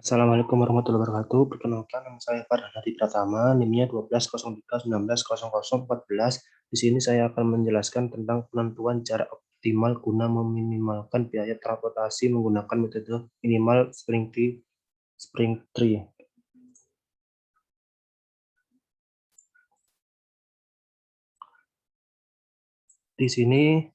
Assalamualaikum warahmatullahi wabarakatuh. Perkenalkan, nama saya Farhan Hadi Pratama, NIM-nya 1203190014. Di sini saya akan menjelaskan tentang penentuan cara optimal guna meminimalkan biaya transportasi menggunakan metode minimal spring tree. Di sini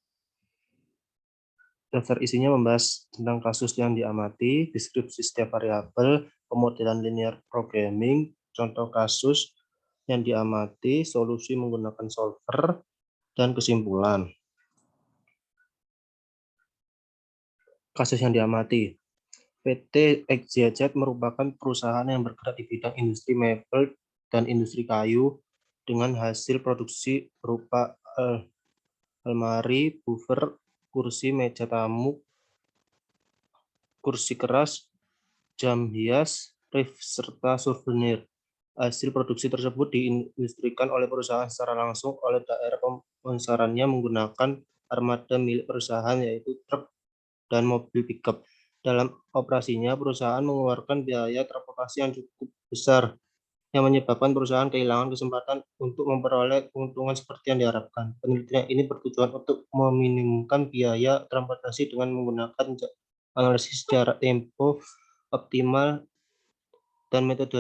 daftar isinya membahas tentang kasus yang diamati, deskripsi setiap variabel, pemodelan linear programming, contoh kasus yang diamati, solusi menggunakan solver, dan kesimpulan. Kasus yang diamati, PT XYZ merupakan perusahaan yang bergerak di bidang industri mebel dan industri kayu dengan hasil produksi berupa almari, buffer, kursi, meja tamu, kursi keras, jam hias, rif, serta souvenir. Hasil produksi tersebut diindustrikan oleh perusahaan secara langsung oleh daerah pemasarannya menggunakan armada milik perusahaan yaitu truk dan mobil pickup. Dalam operasinya, perusahaan mengeluarkan biaya transportasi yang cukup besar, yang menyebabkan perusahaan kehilangan kesempatan untuk memperoleh keuntungan seperti yang diharapkan. Penelitian ini bertujuan untuk meminimumkan biaya transportasi dengan menggunakan analisis jarak tempo optimal dan metode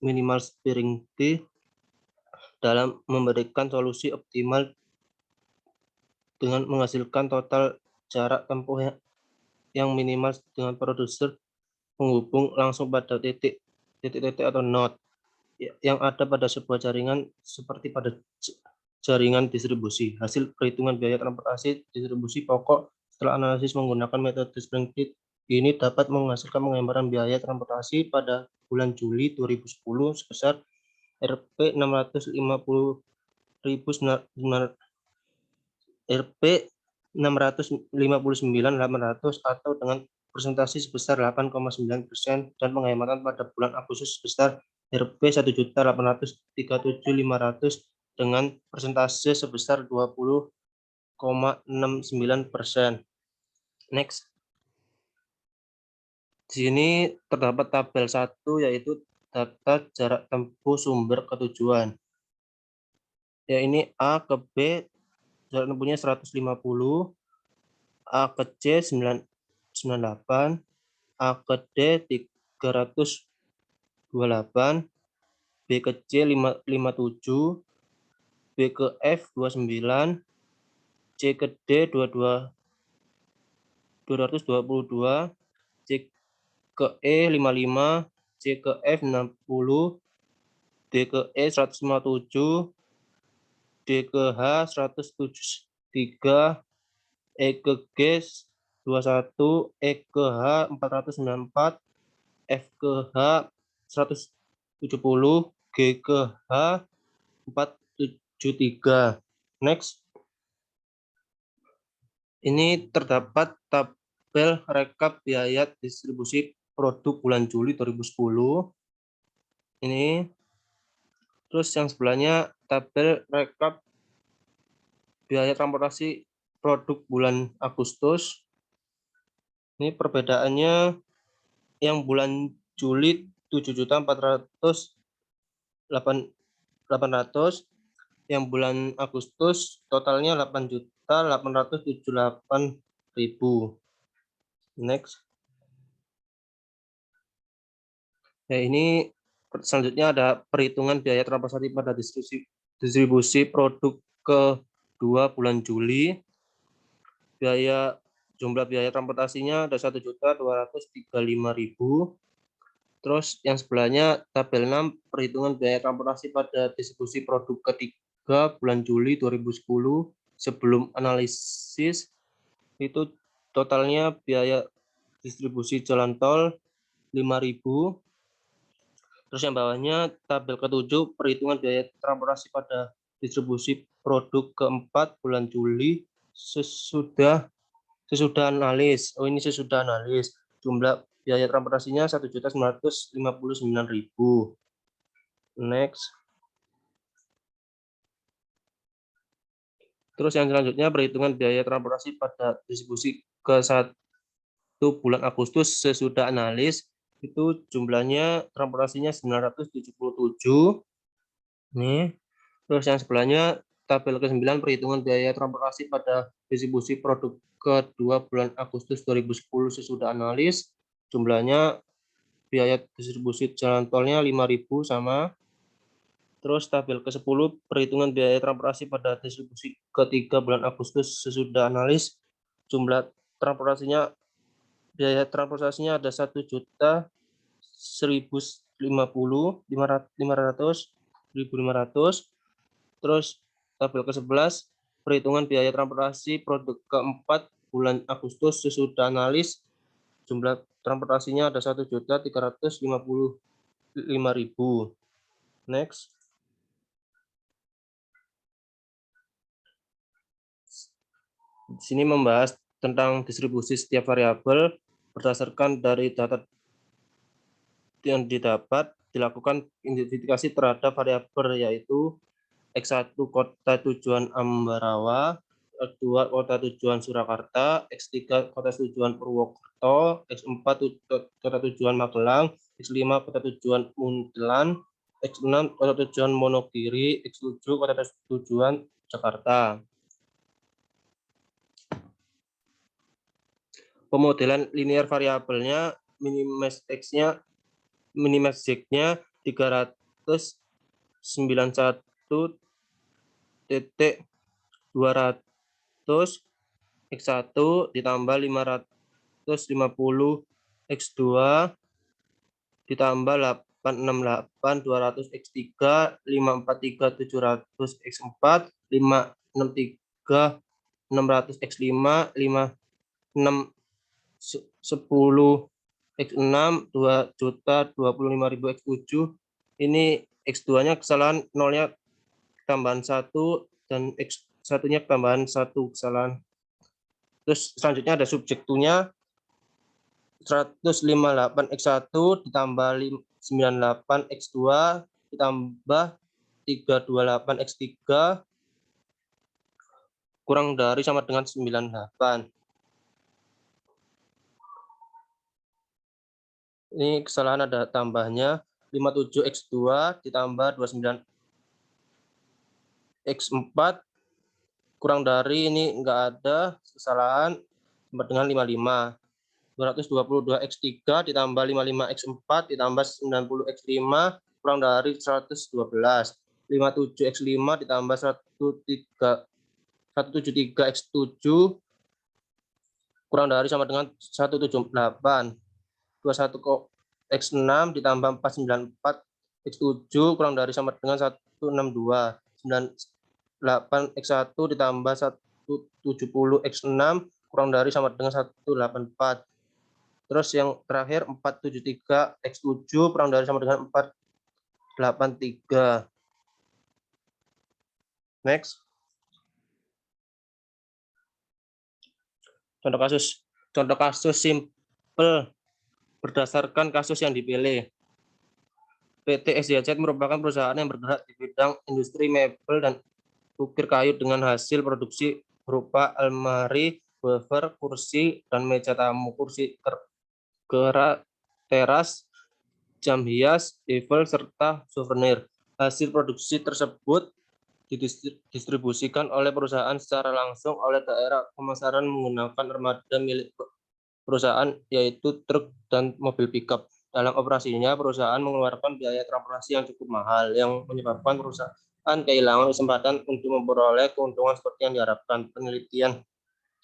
minimal spring tree dalam memberikan solusi optimal dengan menghasilkan total jarak tempuh yang minimal dengan produser menghubung langsung pada titik-titik atau node yang ada pada sebuah jaringan seperti pada jaringan distribusi. Hasil perhitungan biaya transportasi distribusi pokok setelah analisis menggunakan metode spring tree ini dapat menghasilkan penggambaran biaya transportasi pada bulan Juli 2010 sebesar Rp 659.800 atau dengan presentasi sebesar 8,9% dan penghematan pada bulan Agustus sebesar Rp 1.837.500 dengan persentase sebesar 20,69%. Next. Di sini terdapat tabel 1 yaitu data jarak tempuh sumber ke tujuan. Ya ini A ke B jarak tempuhnya 150, A ke C 98, A ke D 328, B ke C 57, B ke F 29, C ke D 222, C ke E 55, C ke F 60, D ke E 157, D ke H 173, E ke G 21, E ke H 494, F ke H 170, G ke H 473. Next. Ini terdapat tabel rekap biaya distribusi produk bulan Juli 2010. Ini. Terus yang sebelahnya tabel rekap biaya transportasi produk bulan Agustus. Ini perbedaannya yang bulan Juli 7.400.800, yang bulan Agustus totalnya 8.878.000. Next. Ya, ini selanjutnya ada perhitungan biaya transportasi pada distribusi produk kedua bulan Juli. Jumlah biaya transportasinya ada 1.235.000. Terus yang sebelahnya tabel 6 perhitungan biaya transportasi pada distribusi produk ketiga bulan Juli 2010 sebelum analisis itu totalnya biaya distribusi jalan tol 5.000. Terus yang bawahnya tabel ke-7 perhitungan biaya transportasi pada distribusi produk keempat bulan Juli sesudah analis. Oh, ini sesudah analis. Jumlah biaya transportasinya 1.959.000. Next. Terus yang selanjutnya perhitungan biaya transportasi pada distribusi ke 1 bulan Agustus sesudah analis. itu jumlahnya transportasinya 977. Nih, terus yang sebelahnya tabel ke-9 perhitungan biaya transportasi pada distribusi produk kedua bulan Agustus 2010 sesudah analis. Jumlahnya biaya distribusi jalan tolnya 5.000 sama. Terus tabel ke-10 perhitungan biaya transportasi pada distribusi ketiga bulan Agustus sesudah analis. Jumlah transportasinya biaya transportasinya ada 1.150.500. Terus tabel ke-11 perhitungan biaya transportasi produk keempat bulan Agustus sesudah analis. Jumlah transportasinya ada 1.355.000. Next. Di sini membahas tentang distribusi setiap variabel berdasarkan dari data yang didapat, dilakukan identifikasi terhadap variabel yaitu X1 kota tujuan Ambarawa, X2 kota tujuan Surakarta, X3 kota tujuan Purwokerto, X4 kota tujuan Magelang, X5 kota tujuan Muntilan, X6 kota tujuan Monogiri, X7 kota tujuan Jakarta. Pemodelan linear variabelnya minimax X-nya minimax Z-nya 391.200 X1 ditambah 550 X2 ditambah 868 200 X3 543 700 X4 563 600 X5 56 10 X6 2.025.000 X7. Ini X2-nya kesalahan nolnya tambahan 1 dan X1-nya tambahan 1 kesalahan. Terus selanjutnya ada subjektunya 158 X1 ditambah 98 X2 ditambah 328 X3 kurang dari sama dengan 98. Ini kesalahan ada tambahnya 57 X2 ditambah 29 X4 kurang dari ini enggak ada kesalahan sama dengan 55. 222 X3 ditambah 55 X4 ditambah 90 X5 kurang dari 112. 57 X5 ditambah 173 X7 kurang dari sama dengan 178. 21 X6 ditambah 494 X7 kurang dari sama dengan 162. 98 X1 ditambah 170 X6 kurang dari sama dengan 184. Terus yang terakhir 473 X7 kurang dari sama dengan 483. Next. Contoh kasus simple berdasarkan kasus yang dipilih. PT SJZ merupakan perusahaan yang bergerak di bidang industri mebel dan ukir kayu dengan hasil produksi berupa almari, buffer, kursi, dan meja tamu, kursi teras, jam hias, evel, serta souvenir. Hasil produksi tersebut didistribusikan oleh perusahaan secara langsung oleh daerah pemasaran menggunakan armada milik perusahaan yaitu truk dan mobil pickup. Dalam operasinya, perusahaan mengeluarkan biaya transportasi yang cukup mahal yang menyebabkan perusahaan kehilangan kesempatan untuk memperoleh keuntungan seperti yang diharapkan. Penelitian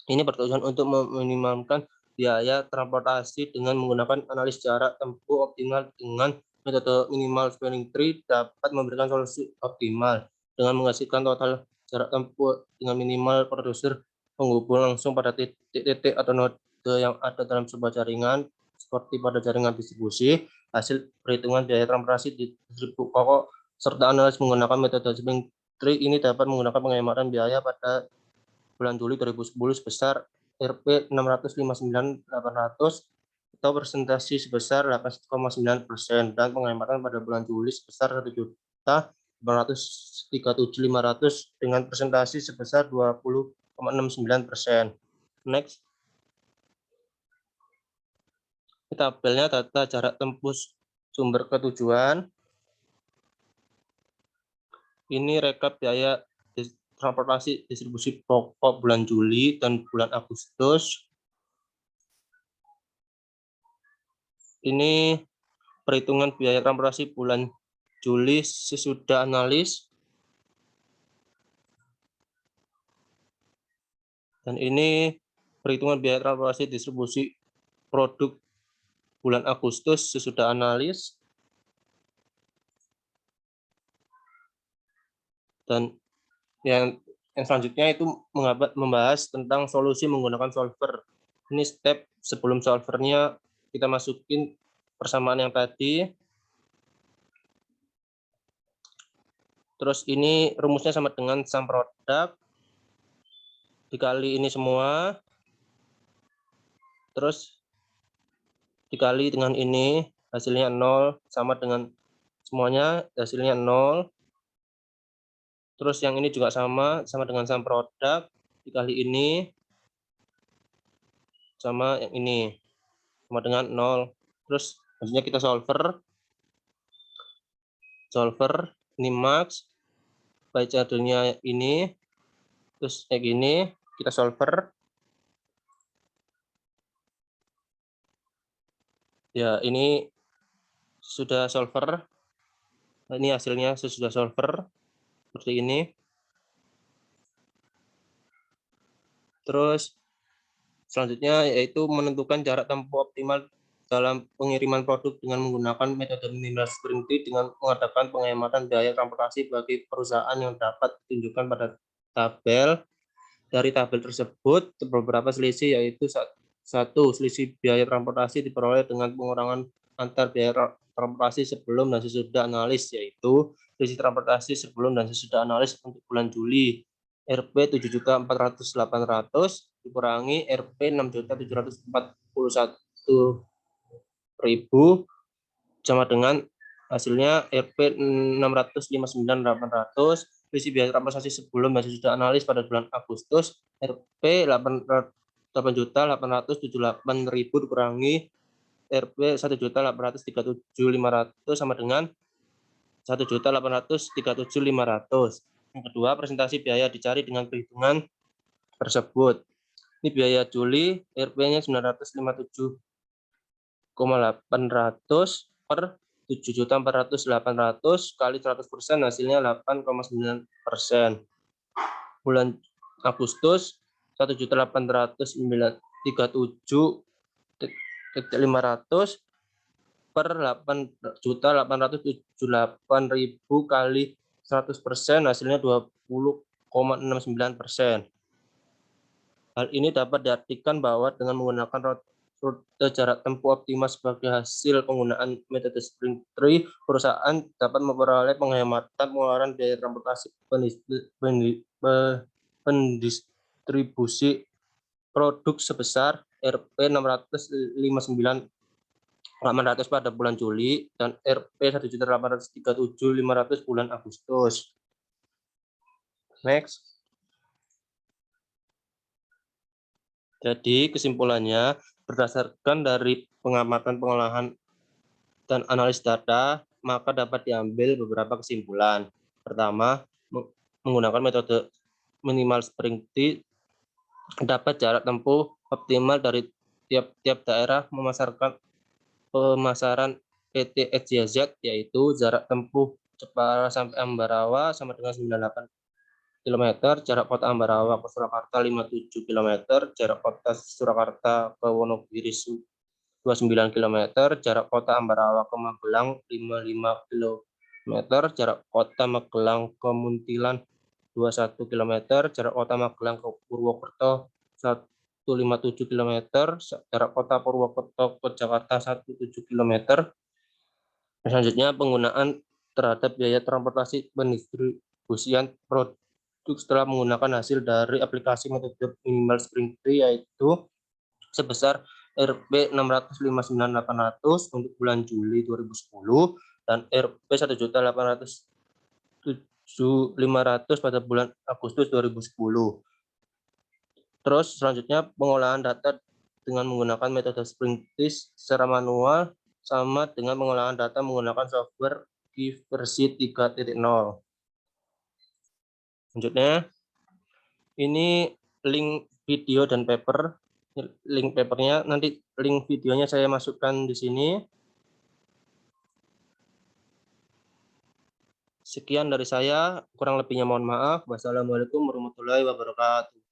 ini bertujuan untuk meminimalkan biaya transportasi dengan menggunakan analis jarak tempuh optimal dengan metode minimal spanning tree dapat memberikan solusi optimal dengan menghasilkan total jarak tempuh dengan minimal produser penghubung langsung pada titik-titik atau node yang ada dalam sebuah jaringan seperti pada jaringan distribusi. Hasil perhitungan biaya transportasi di distribusi pokok serta analis menggunakan metode spanning tree ini dapat menggunakan penghematan biaya pada bulan Juli 2010 sebesar Rp 659.800 atau persentase sebesar 8,9% dan penghematan pada bulan Juli sebesar 1.837.500 dengan persentase sebesar 20,69%. Next. Ini tabelnya data jarak tempuh sumber ke tujuan. Ini rekap biaya transportasi distribusi pokok bulan Juli dan bulan Agustus. Ini perhitungan biaya transportasi bulan Juli sesudah analis. Dan ini perhitungan biaya transportasi distribusi produk bulan Agustus sesudah analis. Dan yang selanjutnya itu membahas tentang solusi menggunakan solver. Ini step sebelum solvernya kita masukin persamaan yang tadi. Terus ini rumusnya sama dengan sum produk dikali ini semua. Terus dikali dengan ini hasilnya 0 sama dengan semuanya hasilnya 0. Terus yang ini juga sama dengan sum produk dikali ini sama yang ini sama dengan 0. Terus hasilnya kita solver ini max by channelnya ini, terus kayak gini kita solver ya. Ini sudah solver, ini hasilnya sesudah solver seperti ini. Terus selanjutnya yaitu menentukan jarak tempuh optimal dalam pengiriman produk dengan menggunakan metode minimal sprinting dengan mengadakan penghematan biaya transportasi bagi perusahaan yang dapat ditunjukkan pada tabel. Dari tabel tersebut beberapa selisih, yaitu satu, selisih biaya transportasi diperoleh dengan pengurangan antar biaya transportasi sebelum dan sesudah analis, yaitu selisih transportasi sebelum dan sesudah analis untuk bulan Juli Rp 7.400.800 dikurangi Rp 6.741.000 sama dengan hasilnya Rp 659.800. Selisih biaya transportasi sebelum dan sesudah analis pada bulan Agustus Rp 8.878.000 dikurangi Rp 1.837.500 sama dengan 1.837.500. Yang kedua, presentasi biaya dicari dengan perhitungan tersebut. Ini biaya Juli, Rp-nya 957.800 per 7.400.800 kali 100% hasilnya 8,9%. Bulan Agustus 1.837.500 per 8.878.000 kali 100% hasilnya 20,69%. Hal ini dapat diartikan bahwa dengan menggunakan rute jarak tempuh optimal sebagai hasil penggunaan metode Spring Tree, perusahaan dapat memperoleh penghematan pengeluaran biaya transportasi pendistribusi produk sebesar Rp 659.800 pada bulan Juli dan Rp 1.837.500 bulan Agustus. Next. Jadi kesimpulannya, berdasarkan dari pengamatan pengolahan dan analis data, maka dapat diambil beberapa kesimpulan. Pertama, menggunakan metode minimal Spring Tree dapat jarak tempuh optimal dari tiap-tiap daerah pemasaran PT XYZ, yaitu jarak tempuh Jepara sampai Ambarawa sama dengan 98 km, jarak kota Ambarawa ke Surakarta 57 km, jarak kota Surakarta ke Wonogiri 29 km, jarak kota Ambarawa ke Magelang 55 km, jarak kota Magelang ke Muntilan 21 km, jarak kota Magelang ke Purwokerto 157 km, jarak kota Purwokerto ke Jakarta 17 km. Selanjutnya, penggunaan terhadap biaya transportasi pendistribusian produk setelah menggunakan hasil dari aplikasi metode minimal Spring Tree, yaitu sebesar Rp 659.800 untuk bulan Juli 2010 dan Rp 1.807.500 pada bulan Agustus 2010. Terus selanjutnya, pengolahan data dengan menggunakan metode Spring-Test secara manual sama dengan pengolahan data menggunakan software di versi 3.0. Selanjutnya, ini link video dan paper. Link papernya nanti, link videonya saya masukkan di sini. Sekian dari saya, kurang lebihnya mohon maaf. Wassalamualaikum warahmatullahi wabarakatuh.